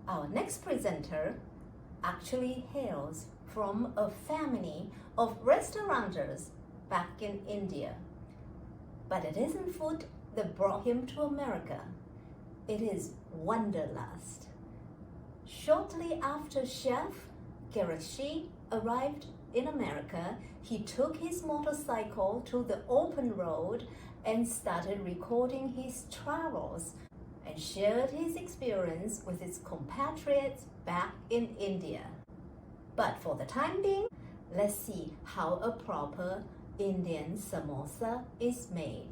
Our next presenter actually hails from a family of restaurateurs back in India. But it isn't food that brought him to America. It is wanderlust. Shortly after Chef Qureshi arrived in America, he took his motorcycle to the open road and started recording his travels and shared his experience with his compatriots back in India. But for the time being, let's see how a proper Indian samosa is made.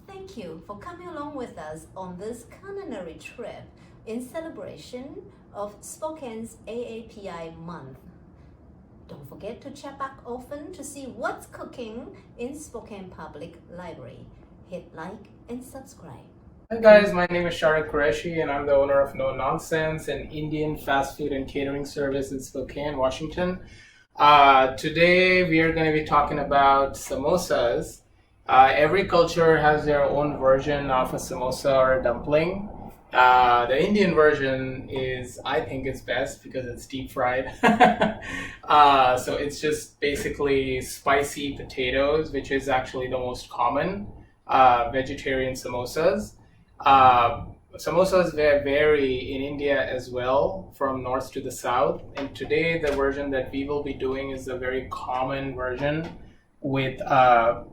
Thank you for coming along with us on this culinary trip in celebration of Spokane's AAPI month. Don't forget to check back often to see what's cooking in Spokane Public Library. Hit like and subscribe. Hi guys, my name is Shaarique Qureshi and I'm the owner of No NAANSense, an Indian fast food and catering service in Spokane, Washington. Today we are going to be talking about samosas. Every culture has their own version of a samosa or a dumpling. The Indian version is, I think, it's best because it's deep fried. So it's just basically spicy potatoes, which is actually the most common vegetarian samosas. Samosas vary in India as well, from north to the south. And today the version that we will be doing is a very common version with a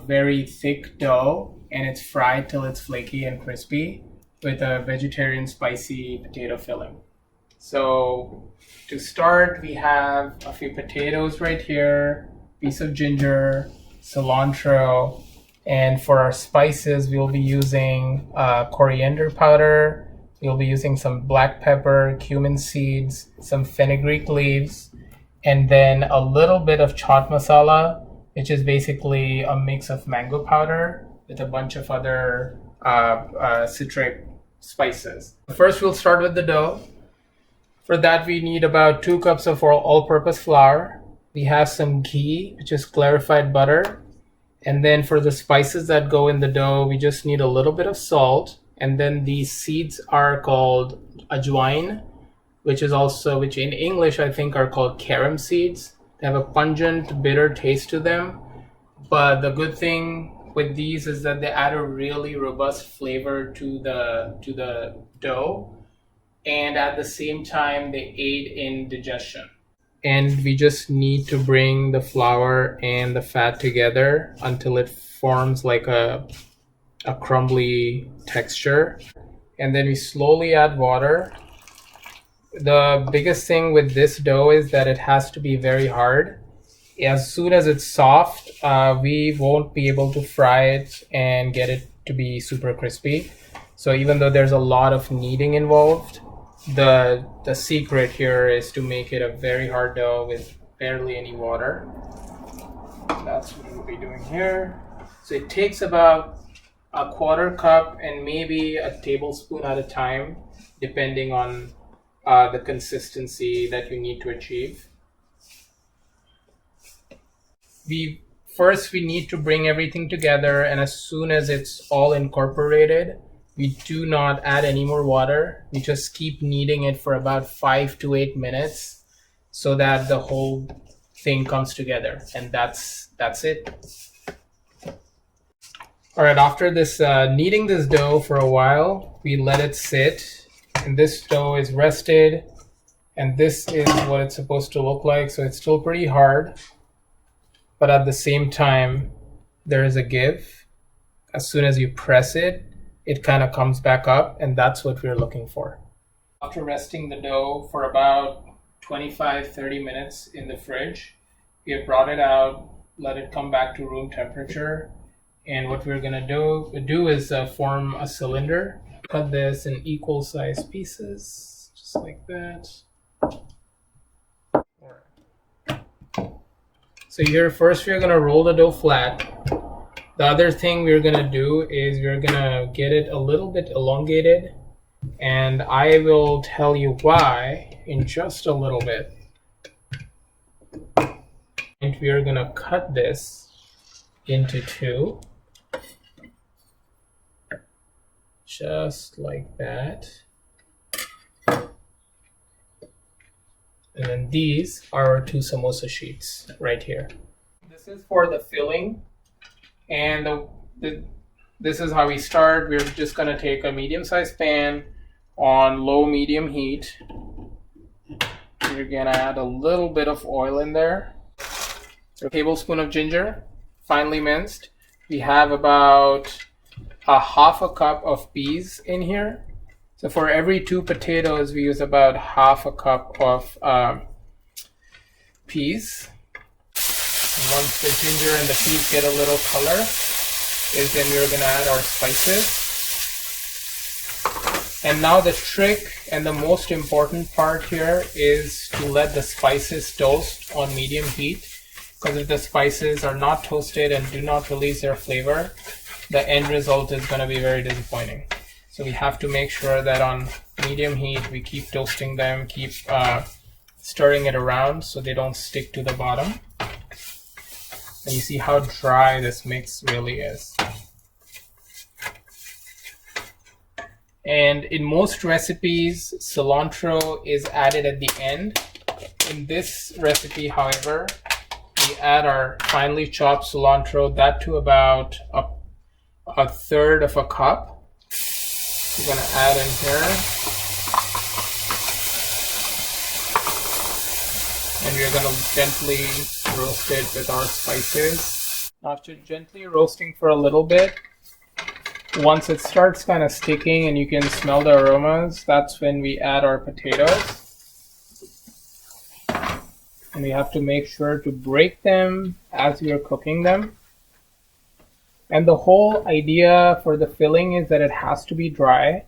very thick dough, and it's fried till it's flaky and crispy with a vegetarian spicy potato filling. So to start, we have a few potatoes right here, piece of ginger, cilantro, and for our spices, we'll be using coriander powder, we'll be using some black pepper, cumin seeds, some fenugreek leaves, and then a little bit of chaat masala, which is basically a mix of mango powder with a bunch of other citric spices. First, we'll start with the dough. For that, we need about 2 cups of all-purpose flour. We have some ghee, which is clarified butter. And then for the spices that go in the dough, we just need a little bit of salt. And then these seeds are called ajwain, which in English I think are called carom seeds. They have a pungent, bitter taste to them. But the good thing with these is that they add a really robust flavor to the dough. And at the same time, they aid in digestion. And we just need to bring the flour and the fat together until it forms like a crumbly texture. And then we slowly add water. The biggest thing with this dough is that it has to be very hard. As soon as it's soft, we won't be able to fry it and get it to be super crispy. So even though there's a lot of kneading involved, the secret here is to make it a very hard dough with barely any water. That's what we'll be doing here. So it takes about a 1/4 cup and maybe a tablespoon at a time, depending on the consistency that you need to achieve. First we need to bring everything together, and as soon as it's all incorporated, we do not add any more water. We just keep kneading it for about 5 to 8 minutes so that the whole thing comes together. And that's it. All right, after this kneading this dough for a while, we let it sit. And this dough is rested. And this is what it's supposed to look like. So it's still pretty hard. But at the same time, there is a give. As soon as you press it, it kind of comes back up, and that's what we're looking for. After resting the dough for about 25-30 minutes in the fridge, we have brought it out, let it come back to room temperature, and what we're gonna do is form a cylinder. Cut this in equal size pieces, just like that. So here, first we're gonna roll the dough flat. The other thing we're gonna do is we're gonna get it a little bit elongated, and I will tell you why in just a little bit. And we are gonna cut this into 2, just like that. And then these are our 2 samosa sheets right here. This is for the filling, and this is how we start. We're just going to take a medium-sized pan on low-medium heat. We're going to add a little bit of oil in there. A tablespoon of ginger, finely minced. We have about a half a cup of peas in here. So for every 2 potatoes, we use about half a cup of peas. And once the ginger and the peas get a little color, is then we're going to add our spices. And now the trick and the most important part here is to let the spices toast on medium heat. Because if the spices are not toasted and do not release their flavor, the end result is going to be very disappointing. So we have to make sure that on medium heat, we keep toasting them, keep stirring it around so they don't stick to the bottom. And you see how dry this mix really is. And in most recipes, cilantro is added at the end. In this recipe, however, we add our finely chopped cilantro, that to about a third of a cup. We're going to add in here. And we're going to gently roast it with our spices. After gently roasting for a little bit, once it starts kind of sticking and you can smell the aromas, that's when we add our potatoes. And we have to make sure to break them as we are cooking them. And the whole idea for the filling is that it has to be dry,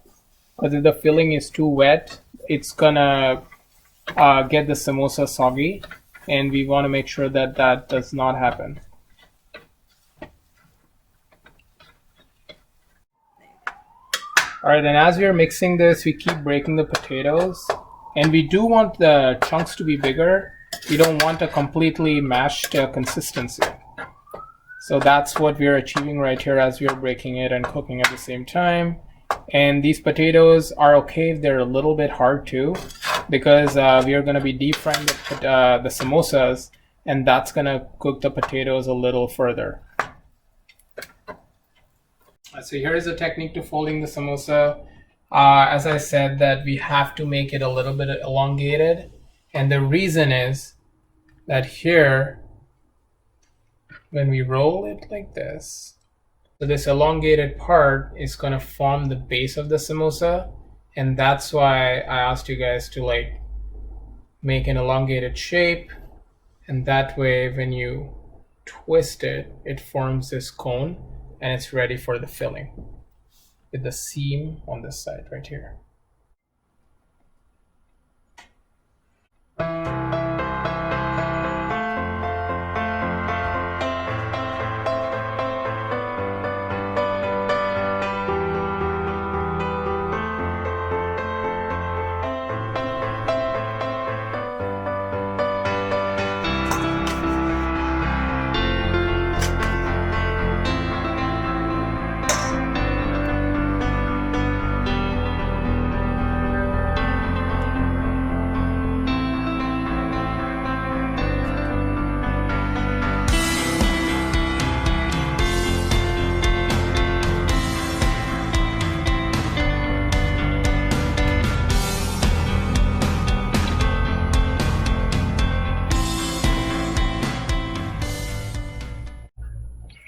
because if the filling is too wet, it's gonna get the samosa soggy, and we want to make sure that that does not happen. Alright, and as we are mixing this, we keep breaking the potatoes, and we do want the chunks to be bigger. We don't want a completely mashed consistency. So that's what we're achieving right here as we're breaking it and cooking at the same time. And these potatoes are okay if they're a little bit hard too, because we are going to be deep frying the samosas, and that's going to cook the potatoes a little further. So here's a technique to folding the samosa. As I said, that we have to make it a little bit elongated, and the reason is that here, when we roll it like this, so this elongated part is going to form the base of the samosa, and that's why I asked you guys to like make an elongated shape, and that way when you twist it, it forms this cone and it's ready for the filling with the seam on this side right here.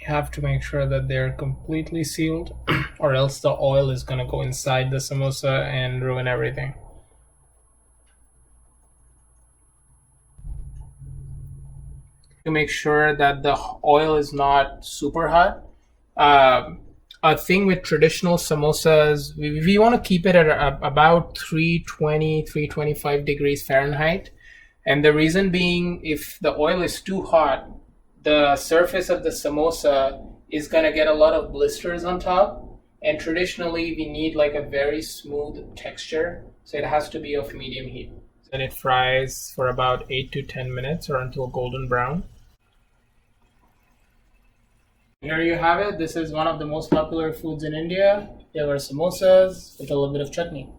Have to make sure that they're completely sealed or else the oil is going to go inside the samosa and ruin everything. To make sure that the oil is not super hot. A thing with traditional samosas, we want to keep it at about 320, 325 degrees Fahrenheit. And the reason being, if the oil is too hot, the surface of the samosa is going to get a lot of blisters on top, and traditionally we need like a very smooth texture, so it has to be of medium heat. So it fries for about 8 to 10 minutes or until golden brown. Here you have it. This is one of the most popular foods in India. There are samosas with a little bit of chutney.